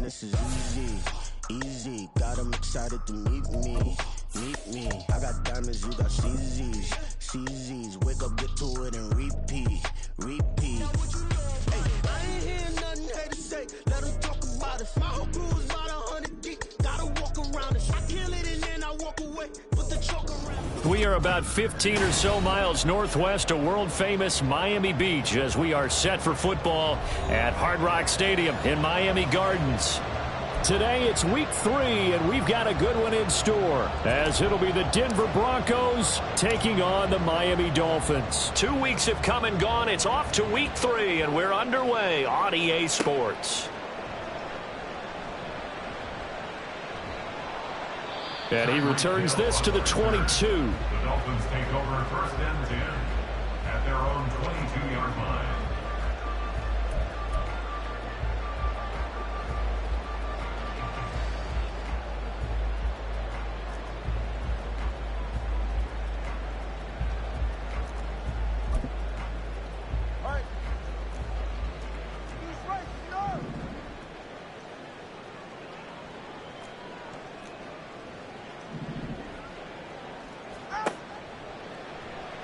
this is easy, easy. Got them excited to meet me, meet me. I got diamonds, you got CZs, CZs. Wake up, get to it, and repeat, repeat. Hey, I ain't hear nothing haters say. Let them talk about it. My whole crew is about 100 deep. Gotta walk around it. I kill it and then I walk away. Put the choke around. We are about 15 or so miles northwest of world-famous Miami Beach as we are set for football at Hard Rock Stadium in Miami Gardens. Today it's week 3, and we've got a good one in store, as it'll be the Denver Broncos taking on the Miami Dolphins. 2 weeks have come and gone. It's off to week 3, and we're underway on EA Sports. And he returns this to the 22. The Dolphins take over first and 10 at their own 22-yard line.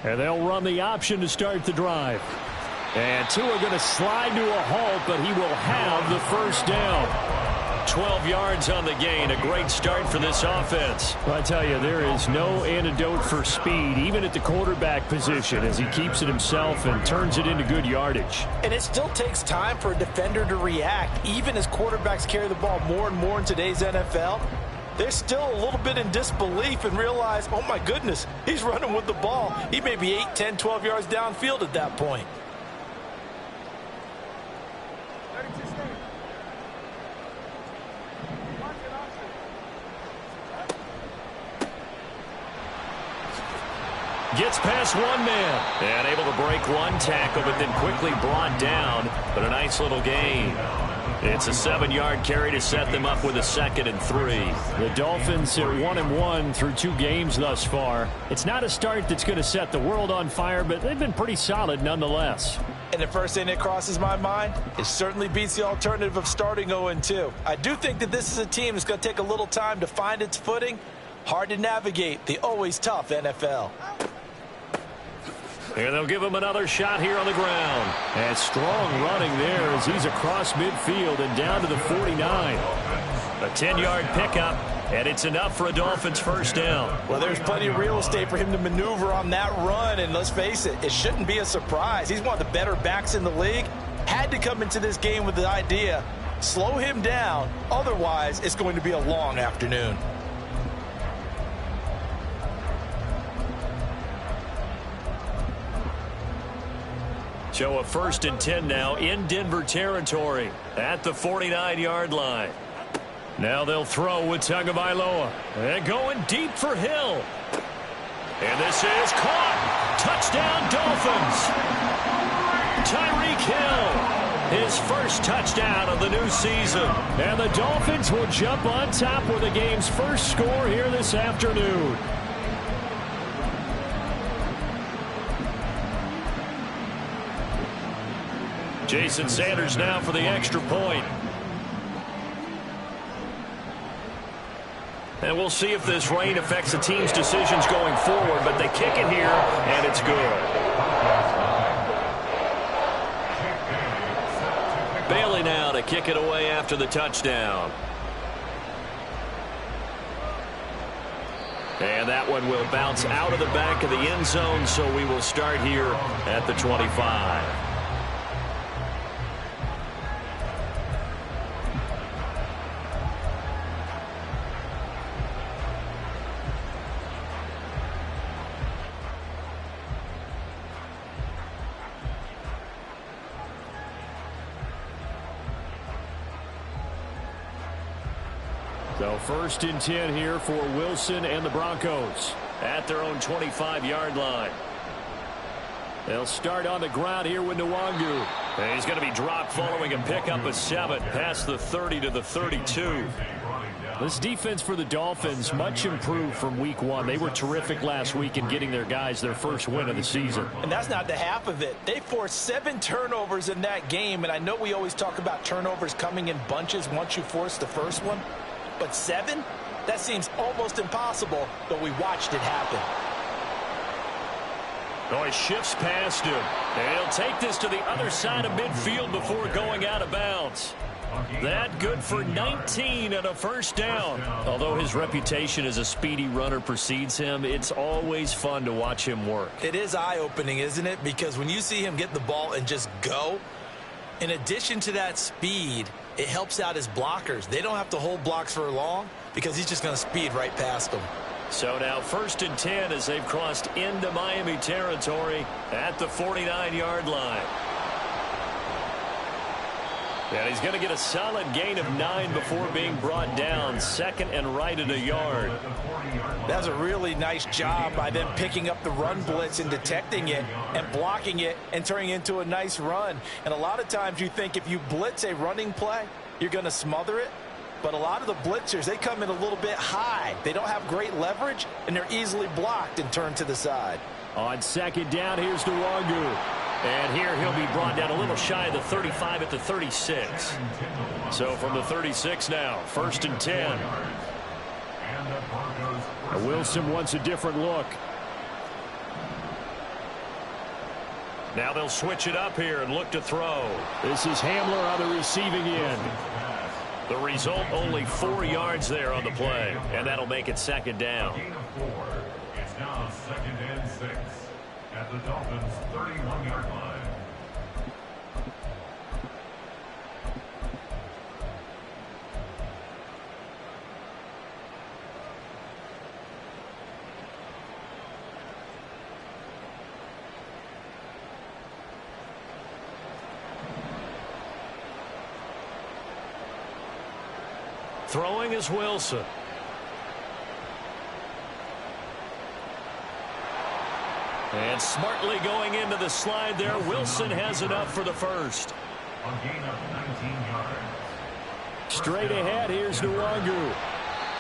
And they'll run the option to start the drive. And Tua going to slide to a halt, but he will have the first down. 12 yards on the gain. A great start for this offense. Well, I tell you, there is no antidote for speed, even at the quarterback position, as he keeps it himself and turns it into good yardage. And it still takes time for a defender to react, even as quarterbacks carry the ball more and more in today's NFL. They're still a little bit in disbelief and realize, oh my goodness, he's running with the ball. He may be 8, 10, 12 yards downfield at that point. Gets past one man and able to break one tackle, but then quickly brought down. But a nice little gain. It's a 7-yard carry to set them up with a 2nd and 3. The Dolphins are 1-1 through 2 games thus far. It's not a start that's going to set the world on fire, but they've been pretty solid nonetheless. And the first thing that crosses my mind, it certainly beats the alternative of starting 0-2. I do think that this is a team that's going to take a little time to find its footing. Hard to navigate the always tough NFL. And they'll give him another shot here on the ground. And strong running there as he's across midfield and down to the 49. A 10-yard pickup, and it's enough for a Dolphins first down. Well, there's plenty of real estate for him to maneuver on that run, and let's face it, it shouldn't be a surprise. He's one of the better backs in the league. Had to come into this game with the idea, slow him down, otherwise it's going to be a long afternoon. So a 1st and 10 now in Denver territory at the 49-yard line. Now they'll throw with Tagovailoa. And going deep for Hill. And this is caught. Touchdown Dolphins. Tyreek Hill. His first touchdown of the new season. And the Dolphins will jump on top with the game's first score here this afternoon. Jason Sanders now for the extra point. And we'll see if this rain affects the team's decisions going forward, but they kick it here, and it's good. Bailey now to kick it away after the touchdown. And that one will bounce out of the back of the end zone, so we will start here at the 25. So 1st and 10 here for Wilson and the Broncos at their own 25-yard line. They'll start on the ground here with Nwangu. And he's going to be dropped following a pickup of 7 past the 30 to the 32. This defense for the Dolphins, much improved from week one. They were terrific last week in getting their guys their first win of the season. And that's not the half of it. They forced 7 turnovers in that game, and I know we always talk about turnovers coming in bunches once you force the first one, but 7? That seems almost impossible, but we watched it happen. Oh, he shifts past him, and he'll take this to the other side of midfield before going out of bounds. That good for 19 and a first down. Although his reputation as a speedy runner precedes him, it's always fun to watch him work. It is eye-opening, isn't it? Because when you see him get the ball and just go, in addition to that speed, it helps out his blockers. They don't have to hold blocks for long because he's just going to speed right past them. So now 1st and 10 as they've crossed into Miami territory at the 49-yard line. And he's going to get a solid gain of 9 before being brought down. 2nd and right at a yard. That's a really nice job by them picking up the run blitz and detecting it and blocking it and turning it into a nice run. And a lot of times you think if you blitz a running play, you're going to smother it. But a lot of the blitzers, they come in a little bit high. They don't have great leverage, and they're easily blocked and turned to the side. On 2nd down, here's Nwangu. And here he'll be brought down a little shy of the 35 at the 36. So from the 36 now, 1st and 10. Wilson wants a different look. Now they'll switch it up here and look to throw. This is Hamler on the receiving end. The result, only 4 yards there on the play, and that'll make it 2nd down. It's now 2nd and 6 at the Dolphins' 31-yard line. Throwing is Wilson. And smartly going into the slide there. Wilson has enough for the first. A gain of 19 yards. Straight ahead, here's Nwangu.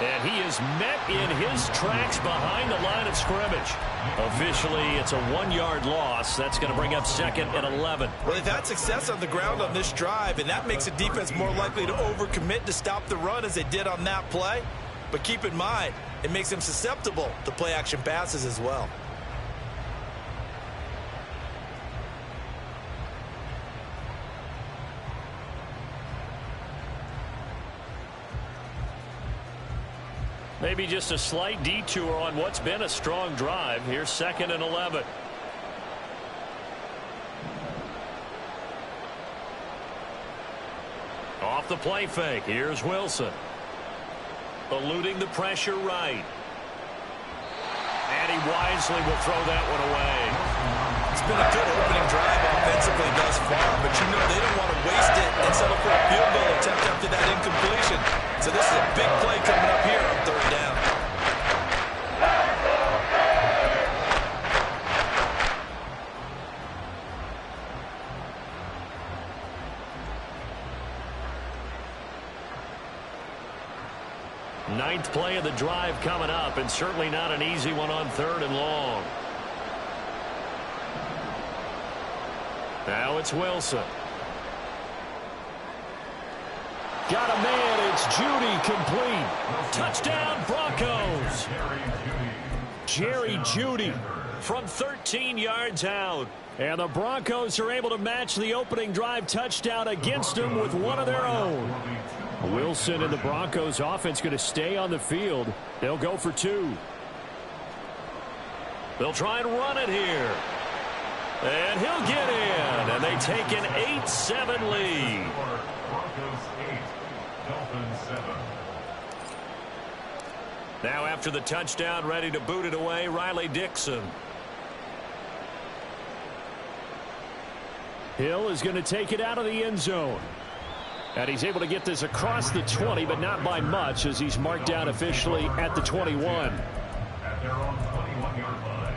And he is met in his tracks behind the line of scrimmage. Officially, it's a 1-yard loss. That's going to bring up 2nd and 11. Well, they've had success on the ground on this drive, and that makes the defense more likely to overcommit to stop the run as they did on that play. But keep in mind, it makes them susceptible to play-action passes as well. Maybe just a slight detour on what's been a strong drive. Here's 2nd and 11. Off the play fake. Here's Wilson. Eluding the pressure right. And he wisely will throw that one away. It's been a good opening drive offensively thus far, but you know they don't want to waste it and settle for a field goal attempt after that incompletion. So this is a big play coming up here on 3rd down. Ninth play of the drive coming up, and certainly not an easy one on 3rd and long. Now it's Wilson. Got a man, it's Jeudy complete. Touchdown Broncos. Jerry Jeudy from 13 yards out. And the Broncos are able to match the opening drive touchdown against them with one of their own. Wilson and the Broncos offense going to stay on the field. They'll go for 2. They'll try and run it here. And he'll get in. And they take an 8-7 lead. Broncos 8, Dolphins 7. Now after the touchdown, ready to boot it away, Riley Dixon. Hill is going to take it out of the end zone. And he's able to get this across the 20, but not by much, as he's marked down officially at the 21. At their own 21-yard line.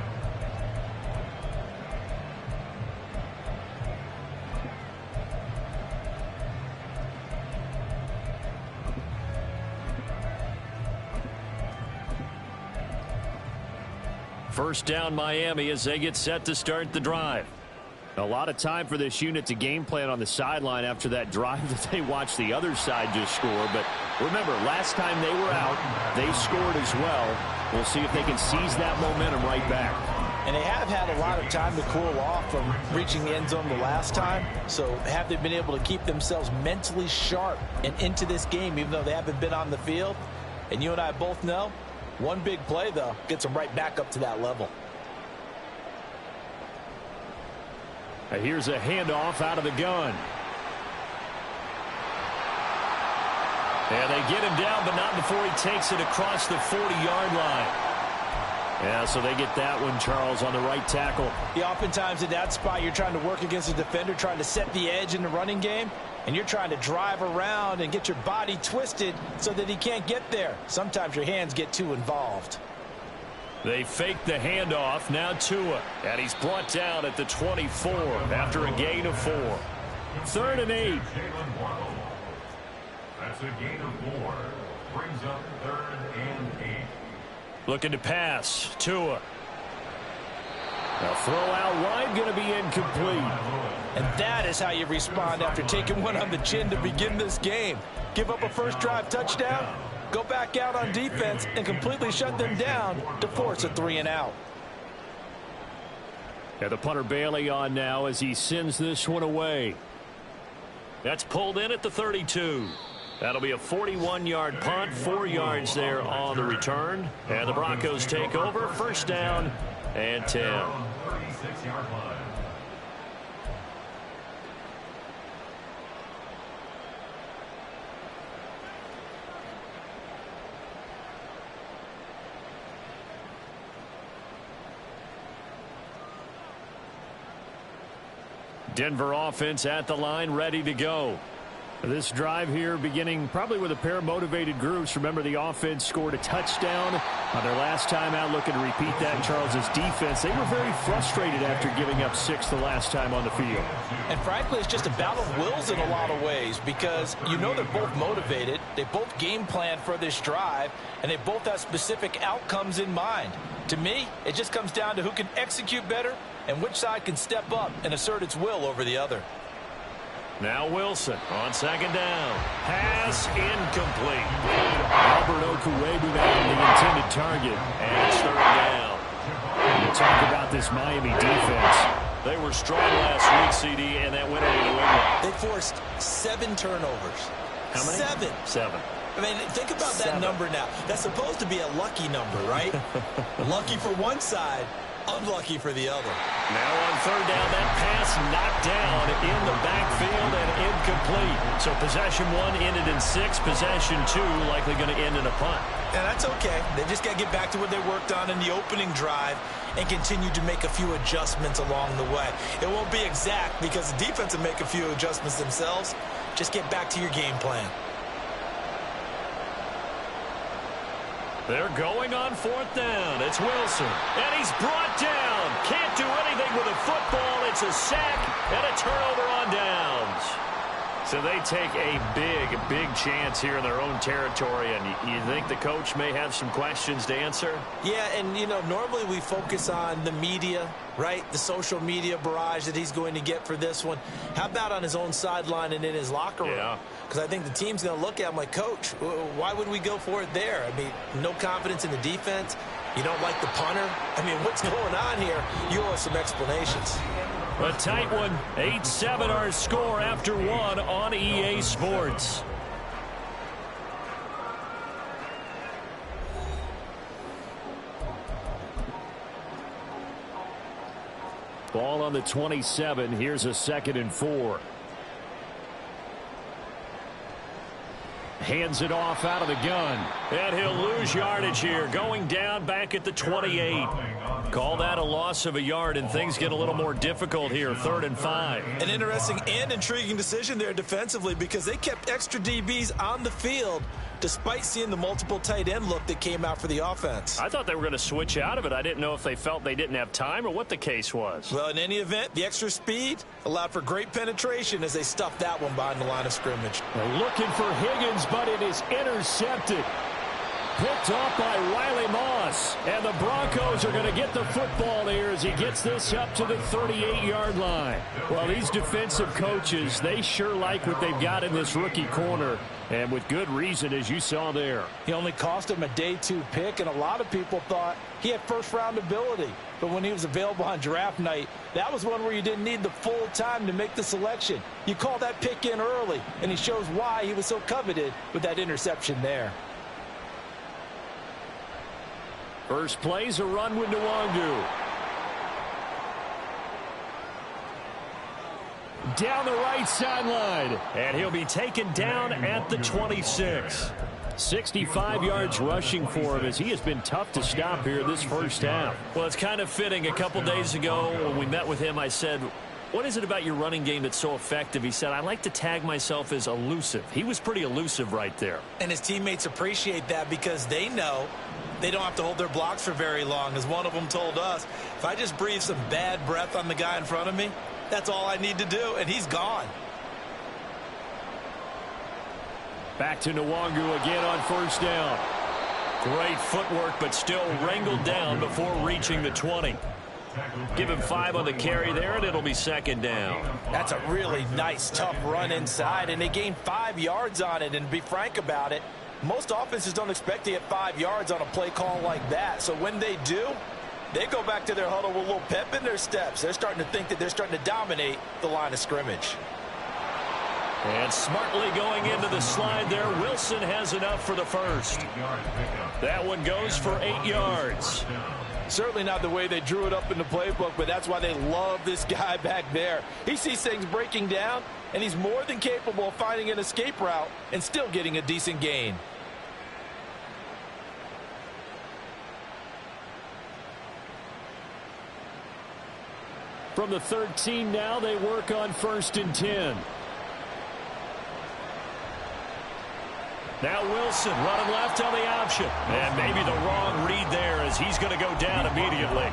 First down Miami as they get set to start the drive. A lot of time for this unit to game plan on the sideline after that drive that they watched the other side just score. But remember, last time they were out, they scored as well. We'll see if they can seize that momentum right back. And they have had a lot of time to cool off from reaching the end zone the last time. So have they been able to keep themselves mentally sharp and into this game, even though they haven't been on the field? And you and I both know, one big play, though, gets them right back up to that level. Here's a handoff out of the gun. And they get him down, but not before he takes it across the 40-yard line. Yeah, so they get that one, Charles, on the right tackle. Yeah, oftentimes in that spot, you're trying to work against a defender, trying to set the edge in the running game, and you're trying to drive around and get your body twisted so that he can't get there. Sometimes your hands get too involved. They fake the handoff. Now Tua. And he's brought down at the 24 after a gain of 4. 3rd and 8. That's a gain of 4. Brings up 3rd and 8. Looking to pass. Tua. A throw out wide, going to be incomplete. And that is how you respond after taking one on the chin to begin this game. Give up a first drive touchdown, go back out on defense and completely shut them down to force a 3-and-out. And the punter Bailey on now as he sends this one away. That's pulled in at the 32. That'll be a 41-yard punt, 4 yards there on the return. And the Broncos take over, first down and 10. 36-yard line. Denver offense at the line, ready to go. This drive here beginning probably with a pair of motivated groups. Remember, the offense scored a touchdown on their last time out. Looking to repeat that in Charles's defense. They were very frustrated after giving up 6 the last time on the field. And frankly, it's just a battle of wills in a lot of ways because you know they're both motivated. They both game plan for this drive, and they both have specific outcomes in mind. To me, it just comes down to who can execute better and which side can step up and assert its will over the other. Now Wilson on 2nd down. Pass incomplete. Albert Okuebu now the intended target. And it's 3rd down. We'll talk about this Miami defense. They were strong last week, CD, and that went over New England. They forced 7 turnovers. How many? 7. I mean, think about that number now. That's supposed to be a lucky number, right? Lucky for one side, unlucky for the other. Now on 3rd down, that pass knocked down in the backfield and incomplete. So possession 1 ended in 6. Possession 2 likely going to end in a punt. And that's okay. They just got to get back to what they worked on in the opening drive and continue to make a few adjustments along the way. It won't be exact because the defense will make a few adjustments themselves. Just get back to your game plan. They're going on 4th down. It's Wilson. And he's brought down. Can't do anything with a football. It's a sack and a turnover on downs. So they take a big chance here in their own territory. And you think the coach may have some questions to answer? Yeah, and, you know, normally we focus on the media, right? The social media barrage that he's going to get for this one. How about on his own sideline and in his locker room? Yeah. Because I think the team's going to look at him like, Coach, why would we go for it there? I mean, no confidence in the defense. You don't like the punter. I mean, what's going on here? You owe us some explanations. A tight one. 8-7 our score after 1 on EA Sports. Ball on the 27. Here's a 2nd and 4. Hands it off out of the gun. And he'll lose yardage here. Going down back at the 28. Call that a loss of a yard, and things get a little more difficult here. 3rd and 5. An interesting and intriguing decision there defensively because they kept extra DBs on the field despite seeing the multiple tight end look that came out for the offense. I thought they were going to switch out of it. I didn't know if they felt they didn't have time or what the case was. Well, in any event, the extra speed allowed for great penetration as they stuffed that one behind the line of scrimmage. They're looking for Higgins, but it is intercepted. Picked off by Riley Moss. And the Broncos are going to get the football here as he gets this up to the 38-yard line. Well, these defensive coaches, they sure like what they've got in this rookie corner. And with good reason, as you saw there. He only cost him a day 2 pick, and a lot of people thought he had first-round ability. But when he was available on draft night, that was one where you didn't need the full time to make the selection. You call that pick in early, and he shows why he was so coveted with that interception there. First play's a run with Nwangu. Down the right sideline. And he'll be taken down at the 26. 65 yards rushing for him as he has been tough to stop here this first half. Well, it's kind of fitting. A couple days ago when we met with him, I said, what is it about your running game that's so effective? He said, I like to tag myself as elusive. He was pretty elusive right there. And his teammates appreciate that because they know they don't have to hold their blocks for very long. As one of them told us, if I just breathe some bad breath on the guy in front of me, that's all I need to do, and he's gone. Back to Nwangu again on first down. Great footwork, but still wrangled down before reaching the 20. Give him 5 on the carry there, and it'll be second down. That's a really nice, tough run inside, and they gained 5 yards on it. And to be frank about it, most offenses don't expect to get 5 yards on a play call like that. So when they do, they go back to their huddle with a little pep in their steps. They're starting to think that they're starting to dominate the line of scrimmage. And smartly going into the slide there, Wilson has enough for the first. That one goes for 8 yards. Certainly not the way they drew it up in the playbook, but that's why they love this guy back there. He sees things breaking down, and he's more than capable of finding an escape route and still getting a decent gain. From the 13 now, they work on 1st and 10. Now Wilson running left on the option. And maybe the wrong read there as he's going to go down immediately.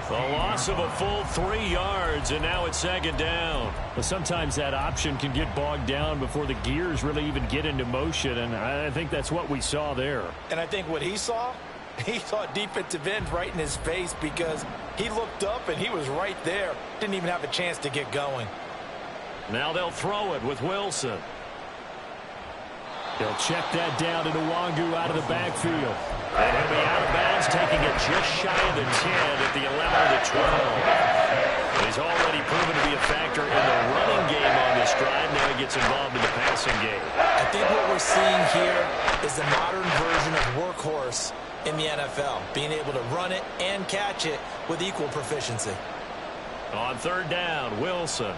A loss of a full 3 yards, and now it's second down. But sometimes that option can get bogged down before the gears really even get into motion, and I think that's what we saw there. And I think what he saw defensive end right in his face because he looked up and he was right there. Didn't even have a chance to get going. Now they'll throw it with Wilson. They'll check that down to Nwangu out of the backfield. And he'll be out of bounds, taking it just shy of the 10 at the 11 or the 12. He's already proven to be a factor in the running game on this drive. Now he gets involved in the passing game. I think what we're seeing here is the modern version of workhorse in the NFL, being able to run it and catch it with equal proficiency. On third down, Wilson.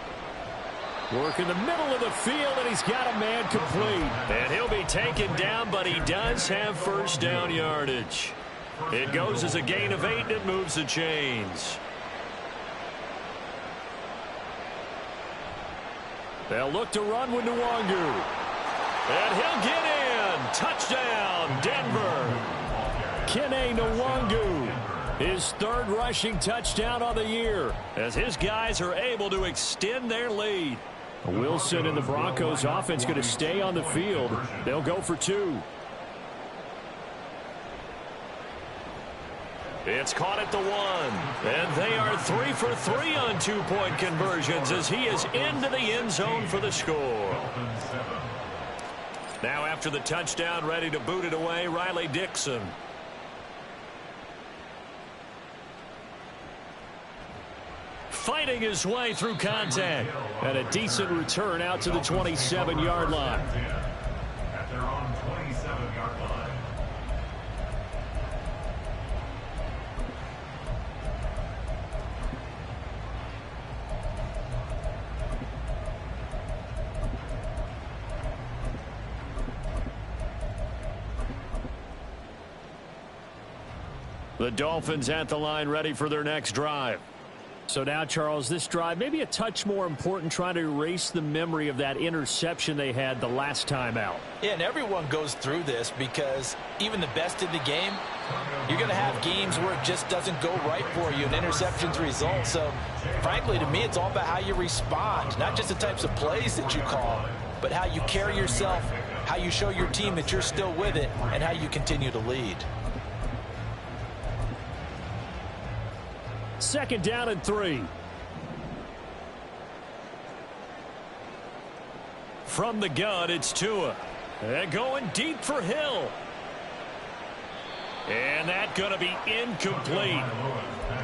Work in the middle of the field, and he's got a man complete. And he'll be taken down, but he does have first down yardage. It goes as a gain of 8, and it moves the chains. They'll look to run with Nwangu. And he'll get in. Touchdown, Denver. Kene Nwangu, his 3rd rushing touchdown on the year, as his guys are able to extend their lead. Wilson and the Broncos offense going to stay on the field. They'll go for 2. It's caught at the 1. And they are 3 for 3 on 2-point conversions as he is into the end zone for the score. Now after the touchdown, ready to boot it away, Riley Dixon. Fighting his way through contact. And a decent return out to the 27-yard line. At their own 27-yard line. The Dolphins at the line, ready for their next drive. So now, Charles, this drive maybe a touch more important, trying to erase the memory of that interception they had the last time out. Yeah, and everyone goes through this because even the best in the game, you're going to have games where it just doesn't go right for you and interceptions result. So, frankly, to me, it's all about how you respond, not just the types of plays that you call, but how you carry yourself, how you show your team that you're still with it, and how you continue to lead. Second down and 3. From the gun, it's Tua. They're going deep for Hill. And that's going to be incomplete.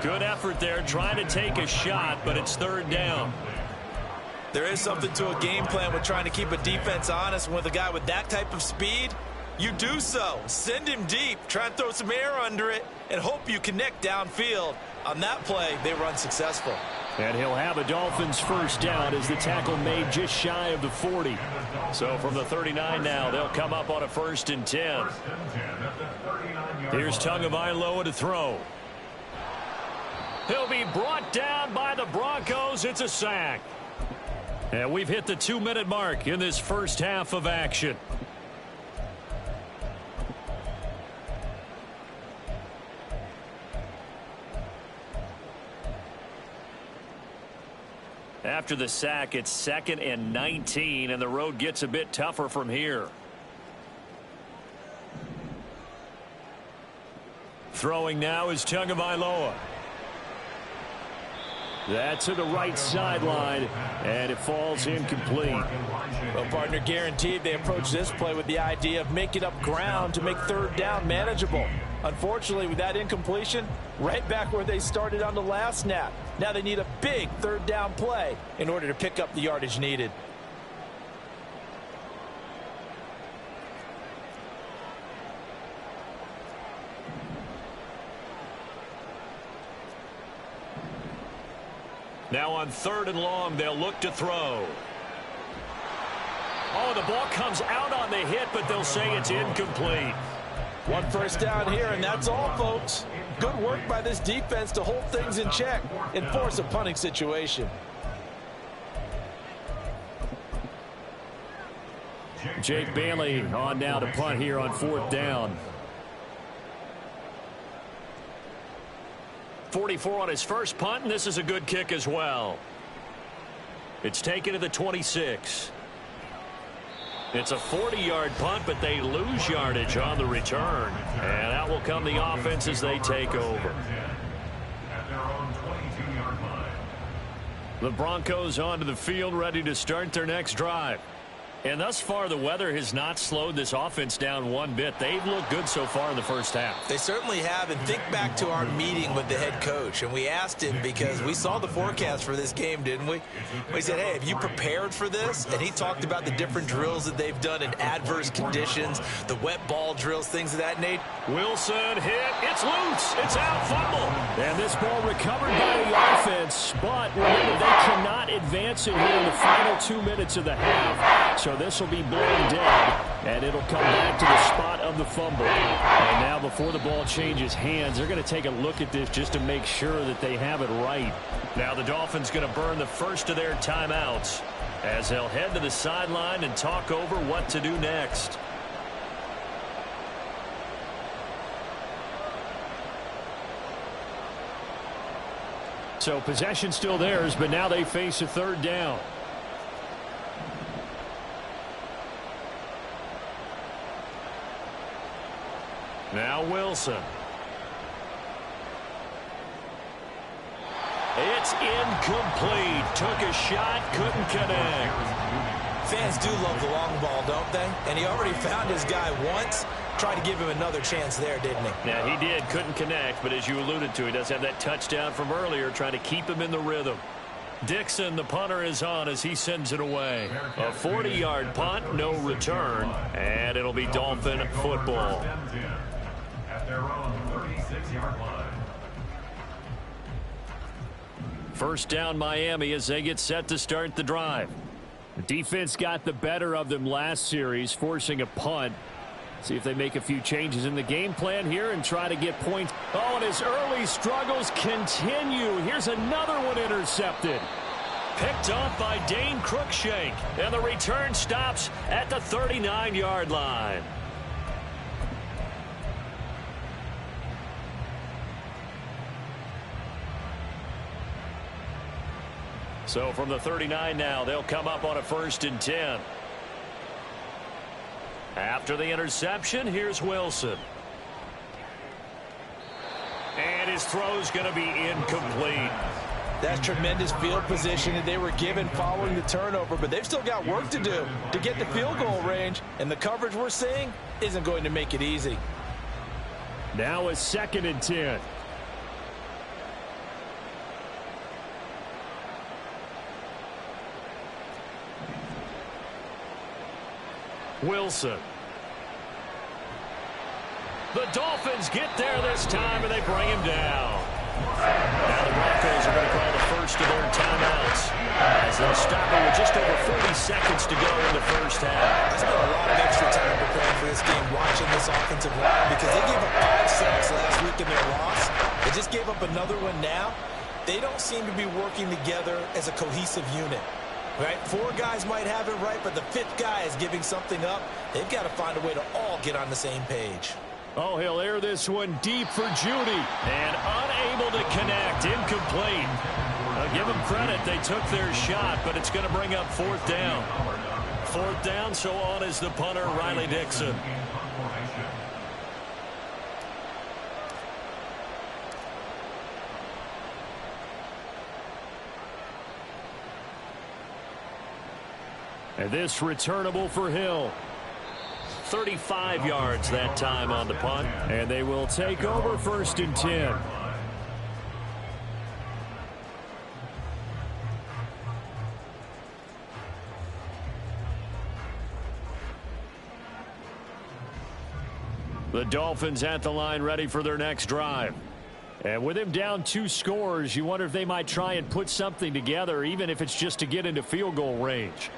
Good effort there trying to take a shot, but it's third down. There is something to a game plan with trying to keep a defense honest. And with a guy with that type of speed, you do so. Send him deep, try and throw some air under it, and hope you connect downfield. On that play, they run successful. And he'll have a Dolphins first down as the tackle made just shy of the 40. So from the 39 now, they'll come up on a 1st and 10. Here's Tagovailoa to throw. He'll be brought down by the Broncos. It's a sack. And we've hit the 2-minute mark in this first half of action. After the sack, it's 2nd and 19, and the road gets a bit tougher from here. Throwing now is Tagovailoa. That's to the right sideline, and it falls incomplete. Well, partner, guaranteed they approach this play with the idea of making up ground to make third down manageable. Unfortunately, with that incompletion, right back where they started on the last snap. Now they need a big third down play in order to pick up the yardage needed. Now on 3rd and long, they'll look to throw. Oh, the ball comes out on the hit, but they'll say it's incomplete. One first down here, and that's all, folks. Good work by this defense to hold things in check and force a punting situation. Jake Bailey on now to punt here on 4th down. 44 on his first punt, and this is a good kick as well. It's taken to the 26. It's a 40-yard punt, but they lose yardage on the return. And out will come the offense as they take over. The Broncos onto the field, ready to start their next drive. And thus far, the weather has not slowed this offense down one bit. They've looked good so far in the first half. They certainly have. And think back to our meeting with the head coach. And we asked him, because we saw the forecast for this game, didn't we? We said, hey, have you prepared for this? And he talked about the different drills that they've done in adverse conditions, the wet ball drills, things of that nature. Wilson hit. It's loose. It's out. Fumble. And this ball recovered by the offense. But remember, they cannot advance it here in the final 2 minutes of the half. So this will be blown dead, and it'll come back to the spot of the fumble. And now before the ball changes hands, they're going to take a look at this just to make sure that they have it right. Now the Dolphins going to burn the first of their timeouts as they'll head to the sideline and talk over what to do next. So possession still theirs, but now they face a third down. Now Wilson. It's incomplete. Took a shot, couldn't connect. Fans do love the long ball, don't they? And he already found his guy once. Tried to give him another chance there, didn't he? Yeah, he did. Couldn't connect, but as you alluded to, he does have that touchdown from earlier, trying to keep him in the rhythm. Dixon, the punter, is on as he sends it away. A 40-yard punt, no return, and it'll be Dolphin football. Their own 36-yard line. First down Miami as they get set to start the drive. The defense got the better of them last series, forcing a punt. See if they make a few changes in the game plan here and try to get points. Oh, and his early struggles continue. Here's another one intercepted. Picked off by Dane Cruikshank, and the return stops at the 39-yard line. So from the 39 now, they'll come up on a 1st and 10. After the interception, here's Wilson. And his throw's going to be incomplete. That's tremendous field position that they were given following the turnover, but they've still got work to do to get to field goal range, and the coverage we're seeing isn't going to make it easy. Now a 2nd and 10. Wilson. The Dolphins get there this time, and they bring him down. Now the Broncos are going to call the first of their timeouts as they'll stop it with just over 40 seconds to go in the first half. I spent a lot of extra time preparing for this game watching this offensive line because they gave up 5 sacks last week in their loss. They just gave up another one now. They don't seem to be working together as a cohesive unit. Right? 4 guys might have it right, but the 5th guy is giving something up. They've got to find a way to all get on the same page. Oh, he'll air this one deep for Judy. And unable to connect. Incomplete. Give them credit. They took their shot, but it's going to bring up 4th down. 4th down, so on is the punter, Riley Dixon. And this returnable for Hill. 35 yards that time on the punt. And they will take over 1st and 10. The Dolphins at the line ready for their next drive. And with him down 2 scores, you wonder if they might try and put something together, even if it's just to get into field goal range.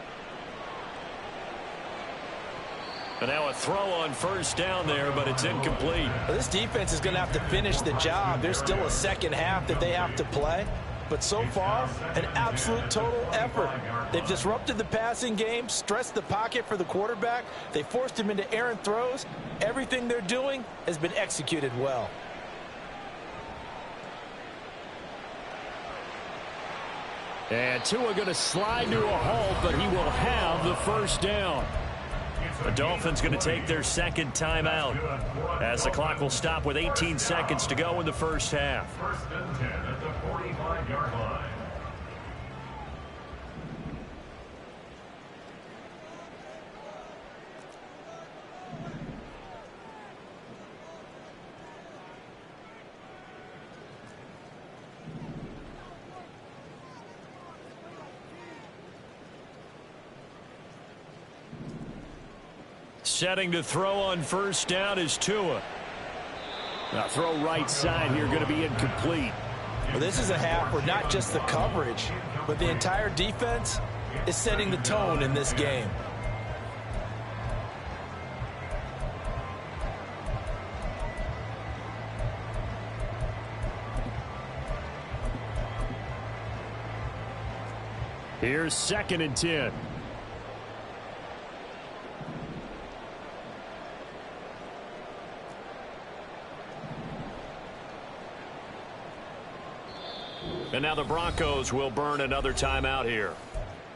And now a throw on 1st down there, but it's incomplete. Well, this defense is going to have to finish the job. There's still a second half that they have to play. But so far, an absolute total effort. They've disrupted the passing game, stressed the pocket for the quarterback. They forced him into errant throws. Everything they're doing has been executed well. And Tua going to slide to a halt, but he will have the 1st down. The Dolphins going to take their 2nd timeout as the clock will stop with 18 seconds to go in the first half. 1st and 10 at the 45-yard line. Setting to throw on 1st down is Tua. Now throw right side here, going to be incomplete. Well, this is a half where not just the coverage, but the entire defense is setting the tone in this game. Here's 2nd and 10. And now the Broncos will burn another timeout here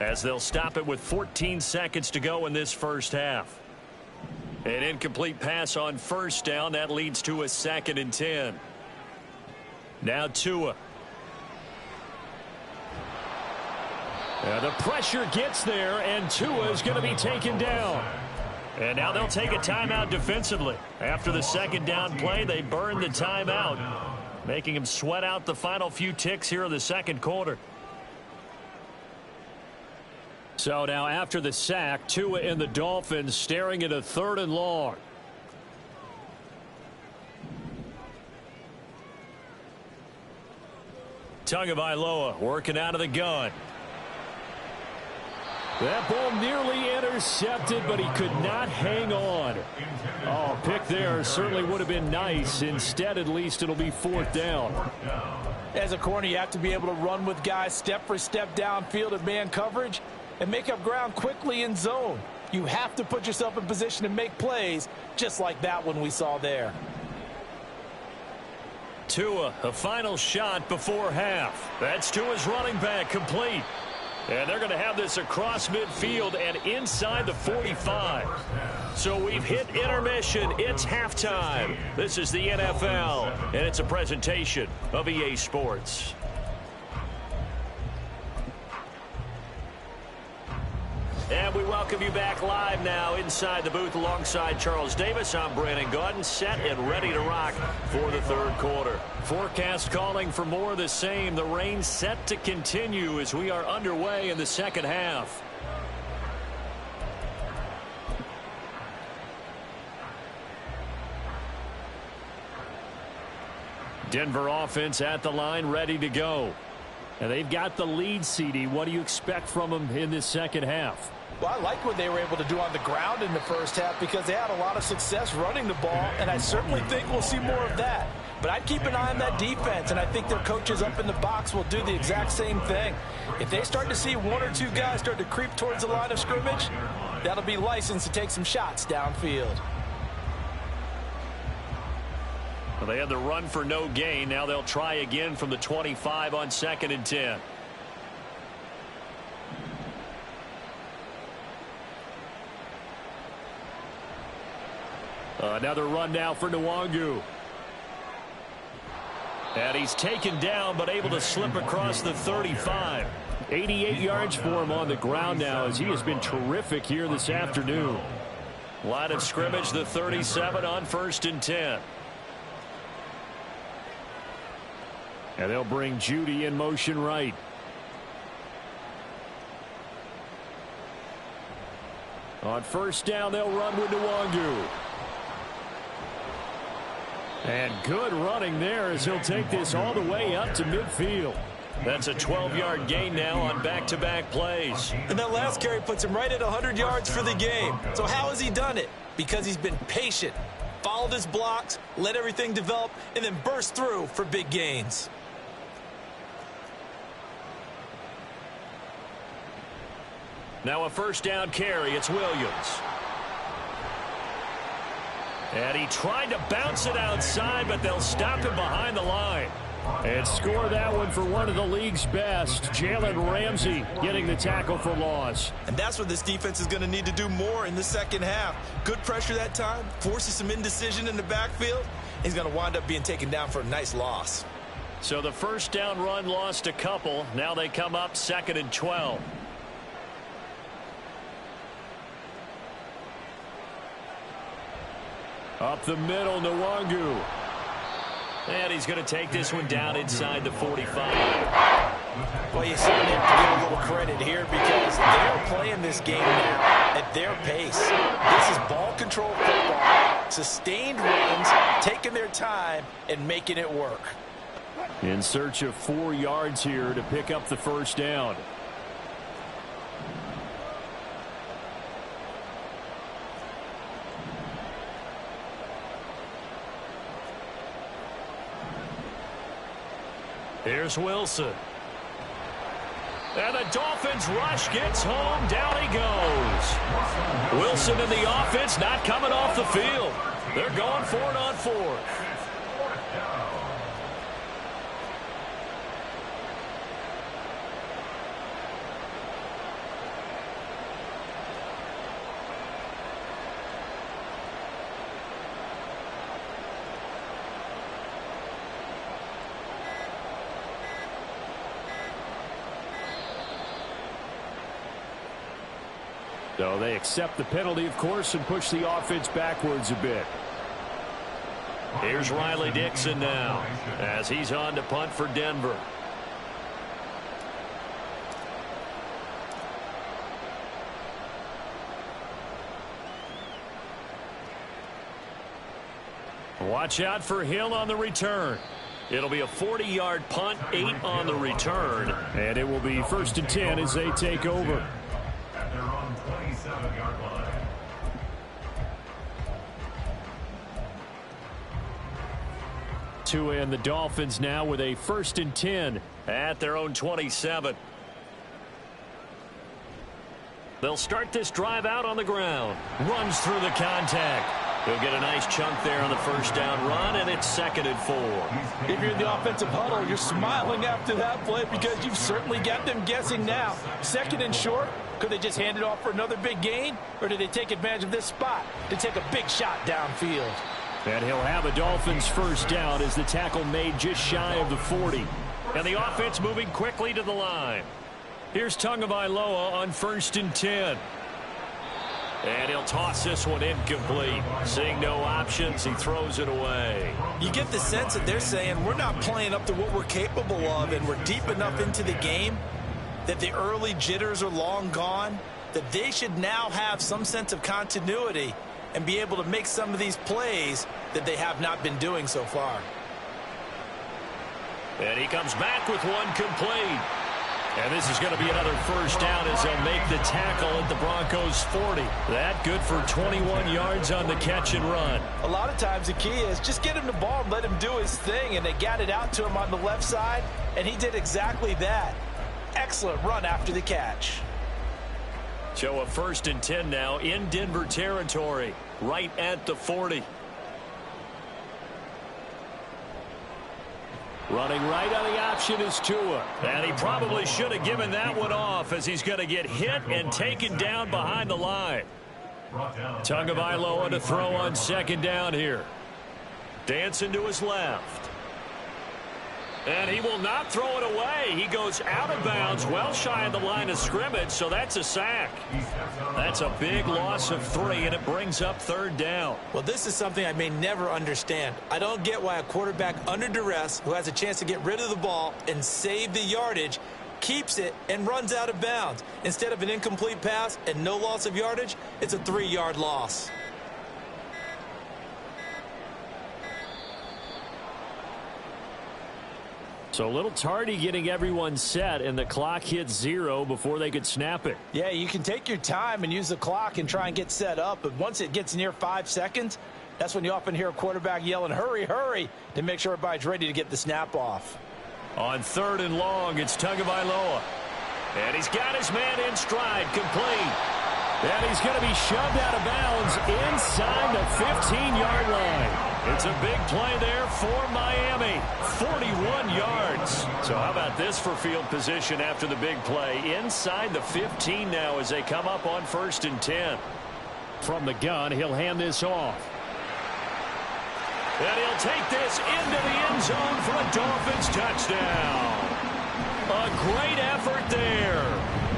as they'll stop it with 14 seconds to go in this first half. An incomplete pass on 1st down. That leads to a 2nd and 10. Now Tua. The pressure gets there, and Tua is going to be taken down. And now they'll take a timeout defensively. After the 2nd down play, they burn the timeout, making him sweat out the final few ticks here in the 2nd quarter. So now after the sack, Tua and the Dolphins staring at a 3rd and long. Tagovailoa working out of the gun. That ball nearly intercepted, but he could not hang on. Oh, pick there certainly would have been nice. Instead, at least it'll be 4th down. As a corner, you have to be able to run with guys step for step downfield of man coverage and make up ground quickly in zone. You have to put yourself in position to make plays just like that one we saw there. Tua, a final shot before half. That's Tua's running back complete. And they're going to have this across midfield and inside the 45. So we've hit intermission. It's halftime. This is the NFL, and it's a presentation of EA Sports. And we welcome you back live now inside the booth alongside Charles Davis. I'm Brandon Gaudin, set and ready to rock for the third quarter. Forecast calling for more of the same. The rain set to continue as we are underway in the second half. Denver offense at the line, ready to go. And they've got the lead, CD. What do you expect from them in this second half? Well, I like what they were able to do on the ground in the first half because they had a lot of success running the ball, and I certainly think we'll see more of that. But I'd keep an eye on that defense, and I think their coaches up in the box will do the exact same thing. If they start to see one or two guys start to creep towards the line of scrimmage, that'll be licensed to take some shots downfield. Well, they had the run for no gain. Now they'll try again from the 25 on 2nd and 10. Another run now for Nwangu. And he's taken down but able to slip across the 35. 88 yards for him on the ground now as he has been terrific here this afternoon. Line of scrimmage, the 37 on 1st and 10. And they'll bring Judy in motion right. On 1st down, they'll run with Nwangu. And good running there as he'll take this all the way up to midfield. That's a 12-yard gain now on back-to-back plays. And that last carry puts him right at 100 yards for the game. So how has he done it? Because he's been patient, followed his blocks, let everything develop, and then burst through for big gains. Now a 1st down carry. It's Williams. And he tried to bounce it outside, but they'll stop him behind the line. And score that one for one of the league's best. Jalen Ramsey getting the tackle for loss. And that's what this defense is going to need to do more in the second half. Good pressure that time, forces some indecision in the backfield. He's going to wind up being taken down for a nice loss. So the 1st down run lost a couple. Now they come up 2nd and 12. Up the middle, Nwangu. And he's going to take this one down inside the 45. Well, you certainly have to give a little credit here because they're playing this game now at their pace. This is ball control football, sustained runs, taking their time and making it work. In search of 4 yards here to pick up the 1st down. Here's Wilson. And the Dolphins rush gets home. Down he goes. Wilson and the offense not coming off the field. They're going for it on 4th. So they accept the penalty, of course, and push the offense backwards a bit. Here's Riley Dixon now as he's on to punt for Denver. Watch out for Hill on the return. It'll be a 40-yard punt, 8 on the return. And it will be 1st and 10 as they take over. They're on 27-yard line. And the Dolphins now with a 1st and 10 at their own 27. They'll start this drive out on the ground. Runs through the contact. He'll get a nice chunk there on the 1st down run, and it's 2nd and 4. If you're in the offensive huddle, you're smiling after that play because you've certainly got them guessing now. 2nd and short Could they just hand it off for another big gain? Or did they take advantage of this spot to take a big shot downfield? And he'll have a Dolphins first down as the tackle made just shy of the 40. And the offense moving quickly to the line. Here's Tagovailoa on 1st and 10. And he'll toss this one incomplete. Seeing no options, he throws it away. You get the sense that they're saying we're not playing up to what we're capable of, and we're deep enough into the game that the early jitters are long gone, that they should now have some sense of continuity and be able to make some of these plays that they have not been doing so far. And he comes back with one complete. And this is going to be another first down as they'll make the tackle at the Broncos 40. That good for 21 yards on the catch and run. A lot of times the key is just get him the ball and let him do his thing, and they got it out to him on the left side, and he did exactly that. Excellent run after the catch. So a 1st and 10 now in Denver territory, right at the 40. Running right on the option is Tua. And he probably should have given that one off as he's going to get hit and taken down behind the line. Tagovailoa to throw on 2nd down here. Dancing to his left. And he will not throw it away. He goes out of bounds, well shy of the line of scrimmage, so that's a sack. That's a big loss of 3, and it brings up 3rd down. Well, this is something I may never understand. I don't get why a quarterback under duress who has a chance to get rid of the ball and save the yardage keeps it and runs out of bounds. Instead of an incomplete pass and no loss of yardage, it's a 3-yard loss. So a little tardy getting everyone set, and the clock hits 0 before they could snap it. Yeah, you can take your time and use the clock and try and get set up, but once it gets near 5 seconds, that's when you often hear a quarterback yelling, hurry, hurry, to make sure everybody's ready to get the snap off. On 3rd and long, it's Tagovailoa. And he's got his man in stride, complete. And he's going to be shoved out of bounds inside the 15-yard line. It's a big play there for Miami. 41 yards. So how about this for field position after the big play? Inside the 15 now as they come up on 1st and 10. From the gun, he'll hand this off. And he'll take this into the end zone for a Dolphins touchdown. A great effort there.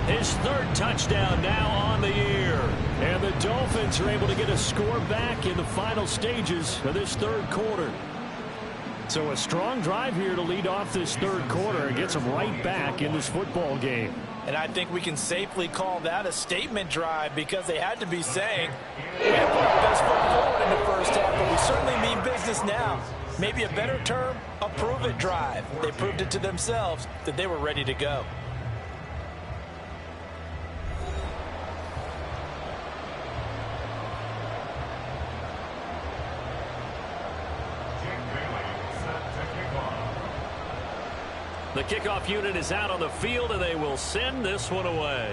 His 3rd touchdown now on the year. And the Dolphins are able to get a score back in the final stages of this 3rd quarter. So a strong drive here to lead off this 3rd quarter and gets them right back in this football game. And I think we can safely call that a statement drive because they had to be saying, we have put our best foot forward in the first half, but we certainly mean business now. Maybe a better term, a prove-it drive. They proved it to themselves that they were ready to go. The kickoff unit is out on the field, and they will send this one away.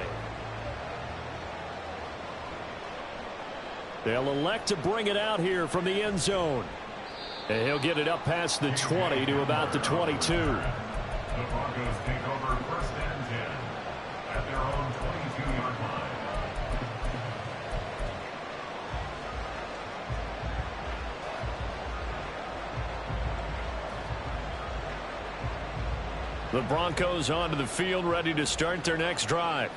They'll elect to bring it out here from the end zone. And he'll get it up past the 20 to about the 22. The Broncos take over 1st and 10 at their own 22-yard line. The Broncos onto the field, ready to start their next drive.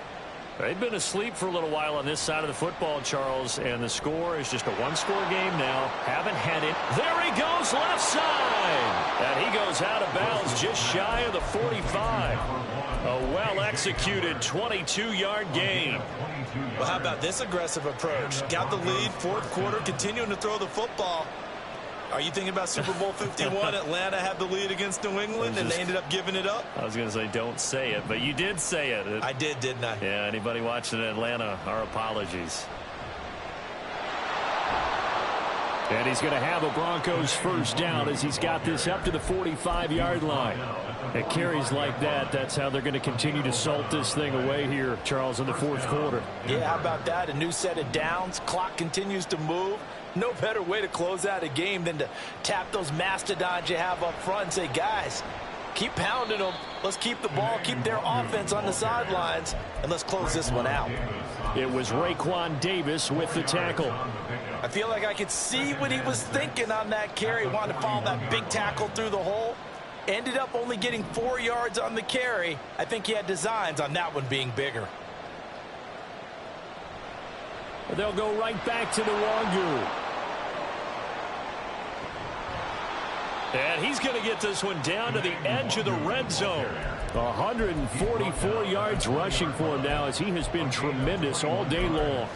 They've been asleep for a little while on this side of the football, Charles, and the score is just a 1-score game now. Haven't had it. There he goes, left side. And he goes out of bounds just shy of the 45. A well-executed 22-yard gain. Well, how about this aggressive approach? Got the lead, 4th quarter, continuing to throw the football. Are you thinking about Super Bowl 51? Atlanta had the lead against New England, and they ended up giving it up? I was going to say don't say it, but you did say it. I did, didn't I? Yeah, anybody watching Atlanta, our apologies. And he's going to have a Broncos first down as he's got this up to the 45-yard line. At carries like that, that's how they're going to continue to salt this thing away here, Charles, in the 4th quarter. Yeah, how about that? A new set of downs. Clock continues to move. No better way to close out a game than to tap those mastodons you have up front and say, guys, Keep pounding them. Let's keep the ball, keep their offense on the sidelines, and let's close this one out. It was Raekwon Davis with the tackle. I feel like I could see what he was thinking on that carry. Wanted to follow that big tackle through the hole. Ended up only getting 4 yards on the carry. I think he had designs on that one being bigger. They'll go right back to Nwangwu. And he's going to get this one down to the edge of the red zone. 144 yards rushing for him now as he has been tremendous all day long.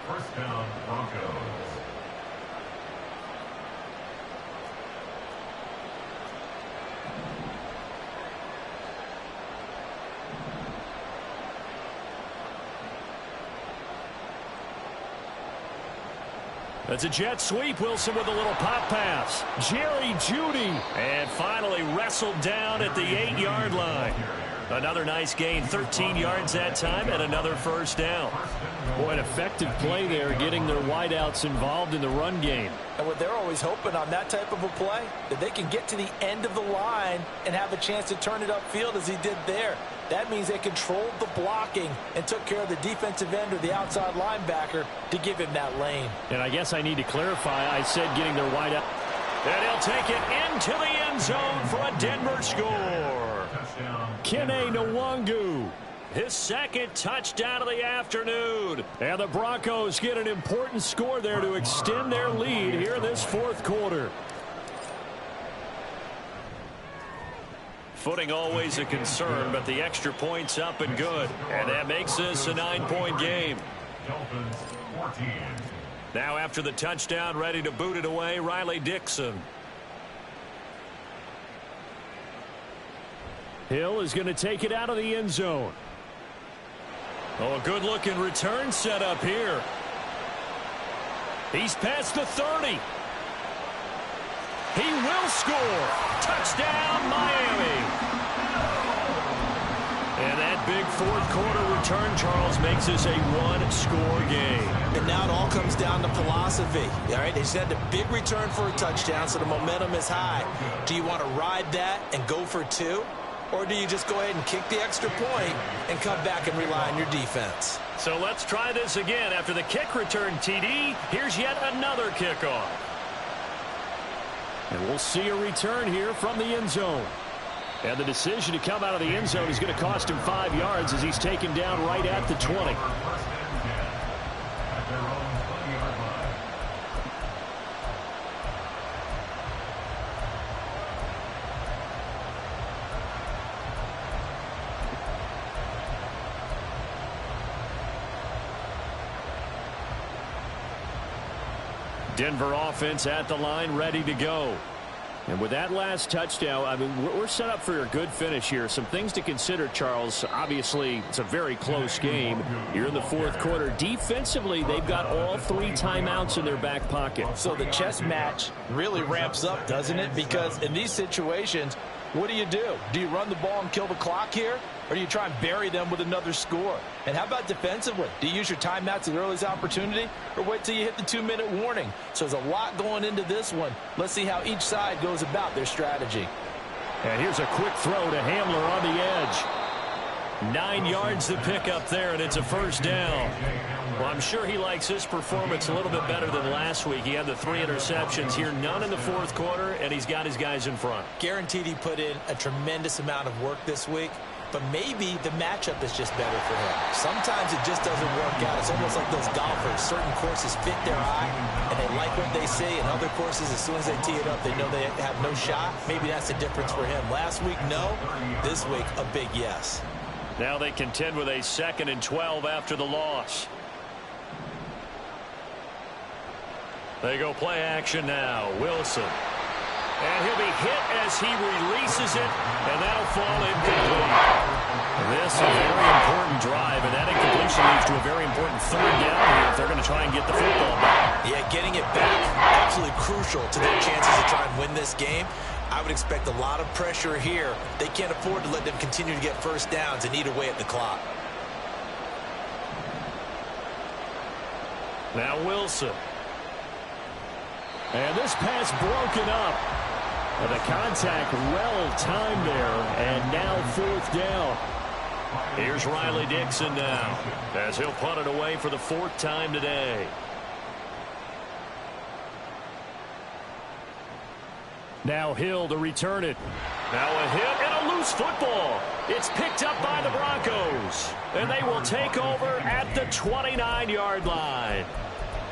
First down, Broncos. That's a jet sweep. Wilson with a little pop pass. Jerry Jeudy. And finally wrestled down at the 8-yard line. Another nice gain. 13 yards that time and another first down. Boy, an effective play there, getting their wideouts involved in the run game. And what they're always hoping on that type of a play, that they can get to the end of the line and have a chance to turn it upfield as he did there. That means they controlled the blocking and took care of the defensive end or the outside linebacker to give him that lane. And I guess I need to clarify. I said getting their wideout. And he'll take it into the end zone for a Denver score. Kene Nwangwu, his second touchdown of the afternoon. And the Broncos get an important score there to extend their lead here this fourth quarter. Footing always a concern, but the extra point's up and good. And that makes this a 9-point game. Dolphins 14. Now after the touchdown, ready to boot it away, Riley Dixon. Hill is going to take it out of the end zone. Oh, a good-looking return set up here. He's past the 30. He will score. Touchdown, Miami. And that big fourth quarter return, Charles, makes this a one-score game. And now it all comes down to philosophy. All right, they just had a big return for a touchdown, so the momentum is high. Do you want to ride that and go for two? Or do you just go ahead and kick the extra point and come back and rely on your defense? So let's try this again. After the kick return, TD, here's yet another kickoff. And we'll see a return here from the end zone. And the decision to come out of the end zone is going to cost him 5 yards as he's taken down right at the 20. Denver offense at the line, ready to go. And with that last touchdown, I mean, we're set up for a good finish here. Some things to consider, Charles. Obviously, it's a very close game. You're in the fourth quarter. Defensively, they've got all 3 timeouts in their back pocket. So the chess match really ramps up, doesn't it? Because in these situations, what do? Do you run the ball and kill the clock here? Or do you try and bury them with another score? And how about defensively? Do you use your timeouts at the earliest opportunity? Or wait till you hit the 2-minute warning? So there's a lot going into this one. Let's see how each side goes about their strategy. And here's a quick throw to Hamler on the edge. 9 yards to pick up there, and it's a first down. Well, I'm sure he likes his performance a little bit better than last week. He had the 3 interceptions here, none in the fourth quarter, and he's got his guys in front. Guaranteed he put in a tremendous amount of work this week. But maybe the matchup is just better for him. Sometimes it just doesn't work out. It's almost like those golfers. Certain courses fit their eye, and they like what they see. And other courses, as soon as they tee it up, they know they have no shot. Maybe that's the difference for him. Last week, no. This week, a big yes. Now they contend with a 2nd and 12 after the loss. They go play action now. Wilson. And he'll be hit as he releases it, and that'll fall incomplete. This is a very important drive, and that incompletion leads to a very important 3rd down here if they're going to try and get the football back. Yeah, getting it back, absolutely crucial to their chances to try and win this game. I would expect a lot of pressure here. They can't afford to let them continue to get first downs and eat away at the clock. Now Wilson. And this pass broken up. And the contact well timed there, and now 4th down. Here's Riley Dixon now, as he'll punt it away for the 4th time today. Now Hill to return it. Now a hit and a loose football. It's picked up by the Broncos, and they will take over at the 29-yard line.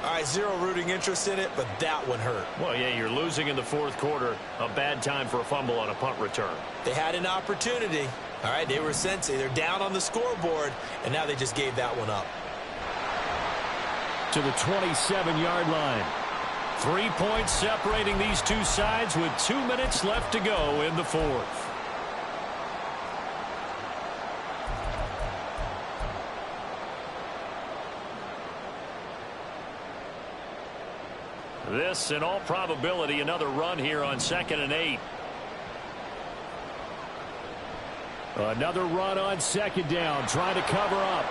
All right, zero rooting interest in it, but that one hurt. Well, yeah, you're losing in the 4th quarter. A bad time for a fumble on a punt return. They had an opportunity. All right, they were sensing. They're down on the scoreboard, and now they just gave that one up. To the 27-yard line. 3 points separating these two sides with 2 minutes left to go in the 4th. This, in all probability, another run here on 2nd and 8. Another run on 2nd down, trying to cover up.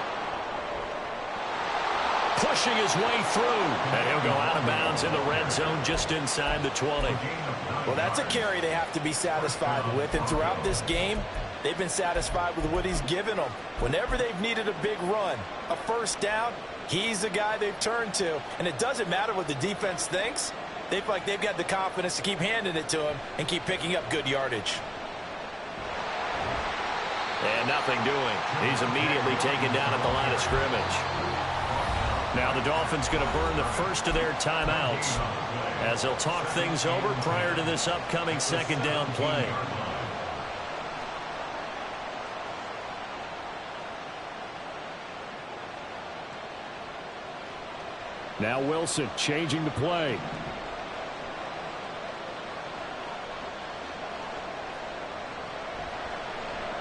Pushing his way through, and he'll go out of bounds in the red zone just inside the 20. Well, that's a carry they have to be satisfied with, and throughout this game, they've been satisfied with what he's given them. Whenever they've needed a big run, a 1st down, he's the guy they've turned to, and it doesn't matter what the defense thinks. They feel like they've got the confidence to keep handing it to him and keep picking up good yardage. And nothing doing. He's immediately taken down at the line of scrimmage. Now the Dolphins going to burn the first of their timeouts as they'll talk things over prior to this upcoming 2nd down play. Now Wilson changing the play.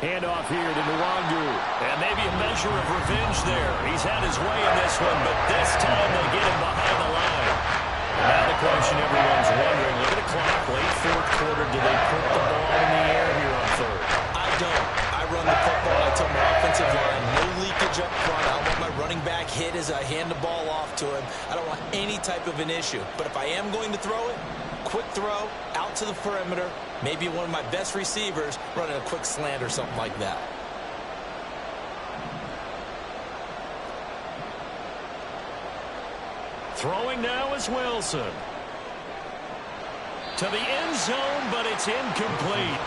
Handoff here to Nwangu. And maybe a measure of revenge there. He's had his way in this one, but this time they get him behind the line. And now the question everyone's wondering, look at the clock, late 4th quarter, do they put the ball in the air here on 3rd? I don't. I run the football. I tell my offensive line, no leakage up front. I want my running back hit as I hand the ball off to him. I don't want any type of an issue. But if I am going to throw it, quick throw, out to the perimeter, maybe one of my best receivers running a quick slant or something like that. Throwing now is Wilson. To the end zone, but it's incomplete.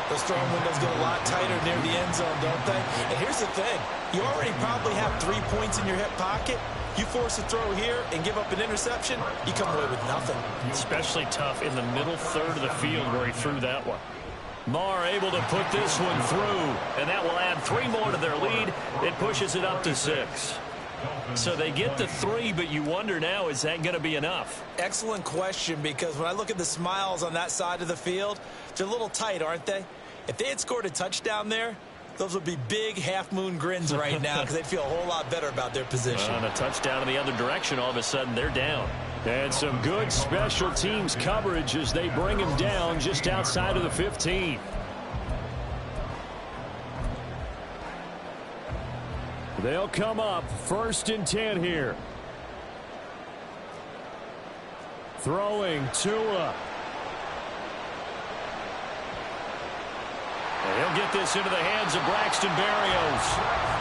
Those throwing windows get a lot tighter near the end zone, don't they? And here's the thing. You already probably have 3 points in your hip pocket. You force a throw here and give up an interception, you come away with nothing. Especially tough in the middle 3rd of the field where he threw that one. Marr able to put this one through, and that will add 3 more to their lead. It pushes it up to 6. So they get the 3, but you wonder now, is that going to be enough? Excellent question, because when I look at the smiles on that side of the field, they're a little tight, aren't they? If they had scored a touchdown there, those would be big half-moon grins right now because they'd feel a whole lot better about their position. On a touchdown in the other direction, all of a sudden they're down. And some good special teams coverage as they bring him down just outside of the 15. They'll come up 1st and 10 here. Throwing Tua. And he'll get this into the hands of Braxton Berrios.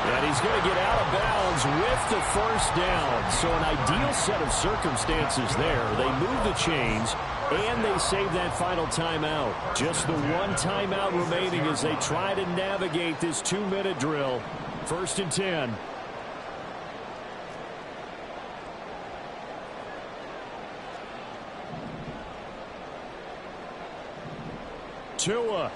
And he's going to get out of bounds with the 1st down. So an ideal set of circumstances there. They move the chains, and they save that final timeout. Just the one timeout remaining as they try to navigate this 2-minute drill. 1st and 10. Tua.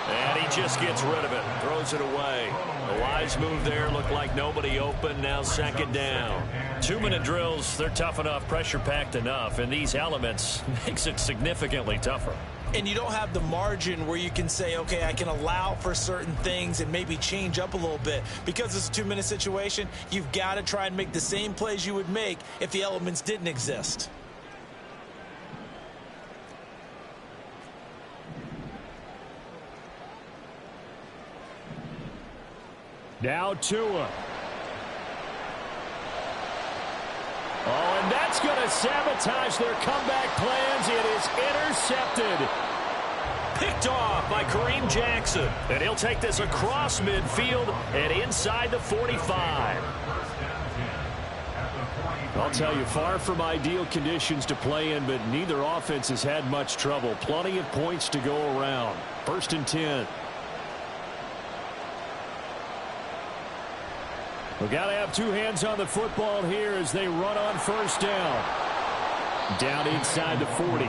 And he just gets rid of it, throws it away. A wise move there, looked like nobody open, now 2nd down. 2-minute drills, they're tough enough, pressure-packed enough, and these elements makes it significantly tougher. And you don't have the margin where you can say, okay, I can allow for certain things and maybe change up a little bit. Because it's a 2-minute situation, you've got to try and make the same plays you would make if the elements didn't exist. Now Tua. Oh, and that's That's going to sabotage their comeback plans. It is intercepted. Picked off by Kareem Jackson. And he'll take this across midfield and inside the 45. I'll tell you, far from ideal conditions to play in, but neither offense has had much trouble. Plenty of points to go around. 1st and 10. We've got to have two hands on the football here as they run on 1st down. Down inside the 40.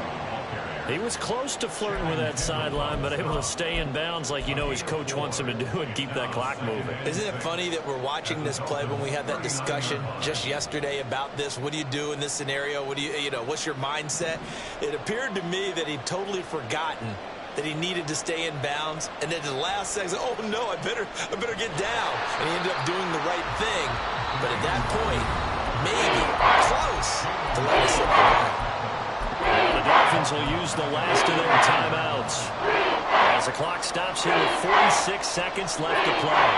He was close to flirting with that sideline, but able to stay in bounds like his coach wants him to do and keep that clock moving. Isn't it funny that we're watching this play when we had that discussion just yesterday about this? What do you do in this scenario? What do what's your mindset? It appeared to me that he'd totally forgotten that he needed to stay in bounds, and then the last second, oh no, I better get down. And he ended up doing the right thing. But at that point, maybe close to let us sit back. The Dolphins will use the last of their timeouts as the clock stops here with 46 seconds left to play.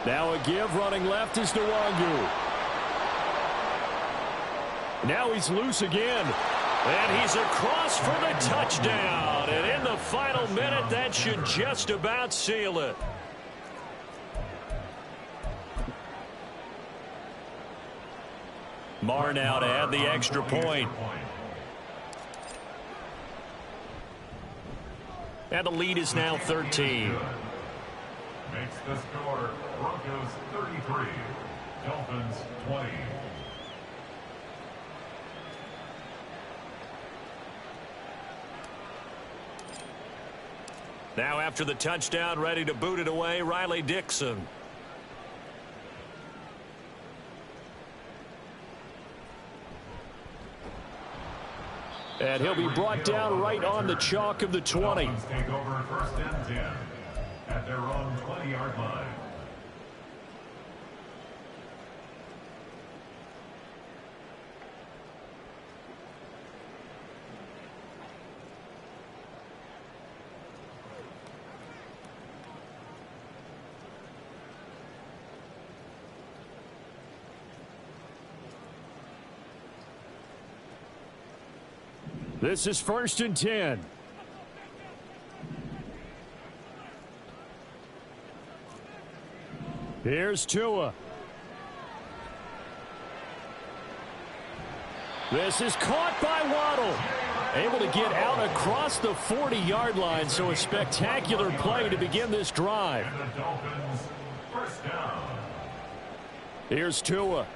Now a give running left is Nwangu. Now he's loose again. And he's across for the touchdown. And in the final minute, that should just about seal it. Marr now to add the extra point. And the lead is now 13. Makes the score Broncos 33, Dolphins 20. Now after the touchdown, ready to boot it away, Riley Dixon. And he'll be brought down right on the chalk of the 20. Dolphins take over 1st and 10 at their own 20-yard line. This is 1st and 10. Here's Tua. This is caught by Waddle. Able to get out across the 40-yard line, so a spectacular play to begin this drive. And the Dolphins 1st down. Here's Tua.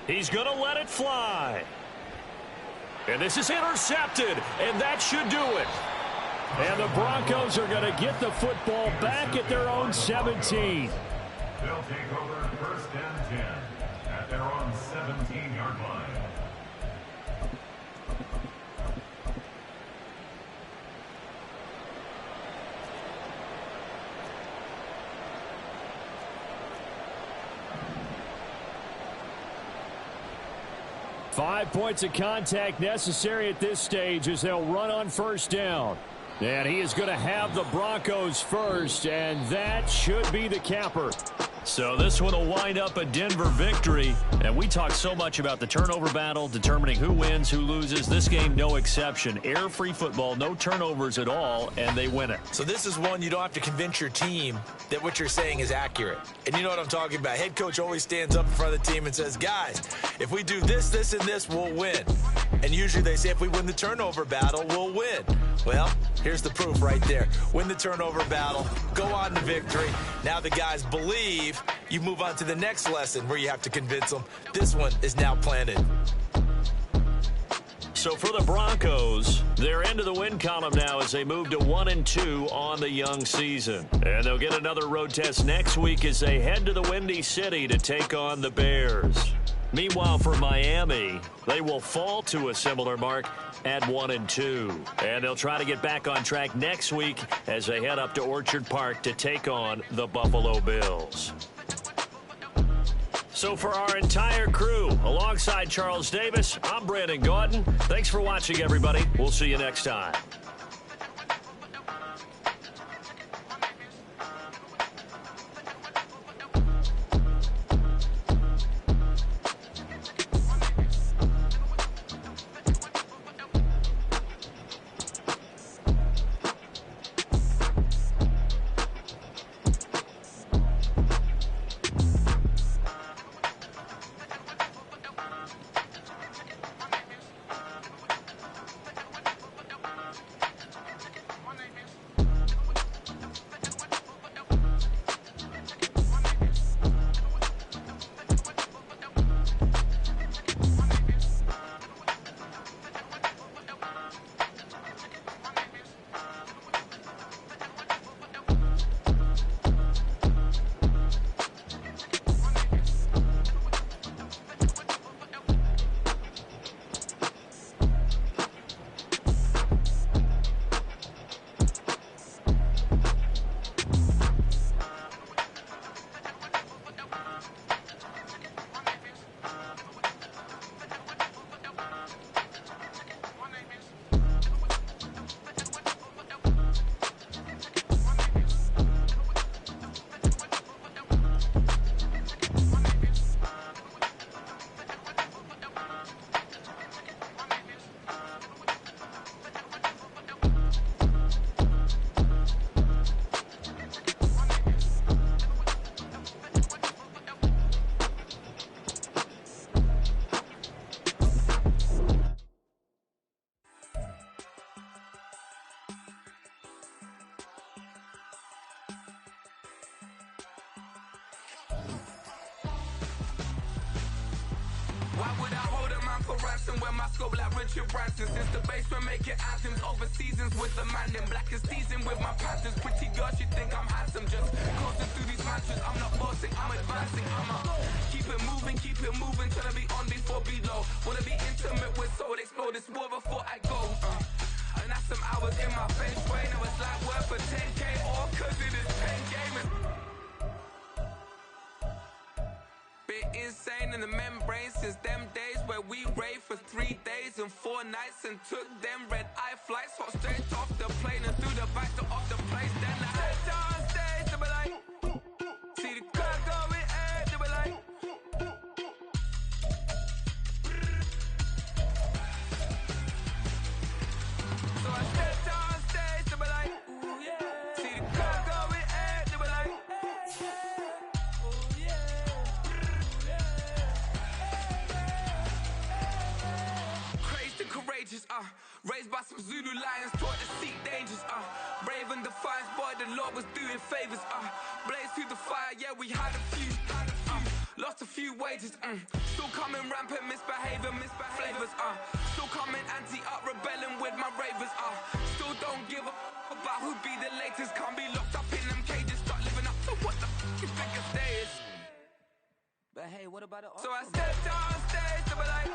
He's going to let it fly. And this is intercepted, and that should do it. And the Broncos are going to get the football back at their own 17. They'll take over 1st and 10 at their own 17-yard line. Five points of contact necessary at this stage as they'll run on 1st down. And he is going to have the Broncos first, and that should be the capper. So this one will wind up a Denver victory. And we talk so much about the turnover battle, determining who wins, who loses. This game, no exception. Error-free football, no turnovers at all, and they win it. So this is one you don't have to convince your team that what you're saying is accurate. And you know what I'm talking about. Head coach always stands up in front of the team and says, guys, if we do this, this, and this, we'll win. And usually they say if we win the turnover battle, we'll win. Well, here's the proof right there. Win the turnover battle, go on to victory. Now the guys believe. You move on to the next lesson where you have to convince them. This one is now planted. So for the Broncos, they're into the win column now as they move to 1-2 on the young season. And they'll get another road test next week as they head to the Windy City to take on the Bears. Meanwhile, for Miami, they will fall to a similar mark at 1-2. And they'll try to get back on track next week as they head up to Orchard Park to take on the Buffalo Bills. So for our entire crew, alongside Charles Davis, I'm Brandon Gaudin. Thanks for watching, everybody. We'll see you next time. Why would I hold a man for ransom when my scope like Richard Branson? Since the basement making anthems over seasons with the man in black is teasing with my Panthers. Pretty girl, she think I'm handsome. Just coasting through these mantras. I'm not bossing, I'm advancing. I'ma keep it moving, tryna be on before below. Wanna be intimate with soul, explore this war before I go. And that's some hours in my bench way. Now it's like work for 10K, all cause it is 10 gaming. Bit insane in the membrane since them days where we raved for 3 days and 4 nights and took them red-eye flights, hot straight off the plane and through the back door of the place. Then I head on stage, they be like, see the crowd going air, they be like, so I stepped on stage, they be like, ooh yeah, see the crowd going air, they be like, courageous, raised by some Zulu lions, taught to seek dangers, brave and defiant, boy, the Lord was doing favors, blaze through the fire, yeah, we had a few, lost a few wages, still coming rampant, misbehaving, flavors, still coming anti-up, rebelling with my ravers, still don't give a about who be the latest, can't be locked up in them cages, start living up to what the f*** you think a day is. But hey, what about it? So I stepped on stage, they were like,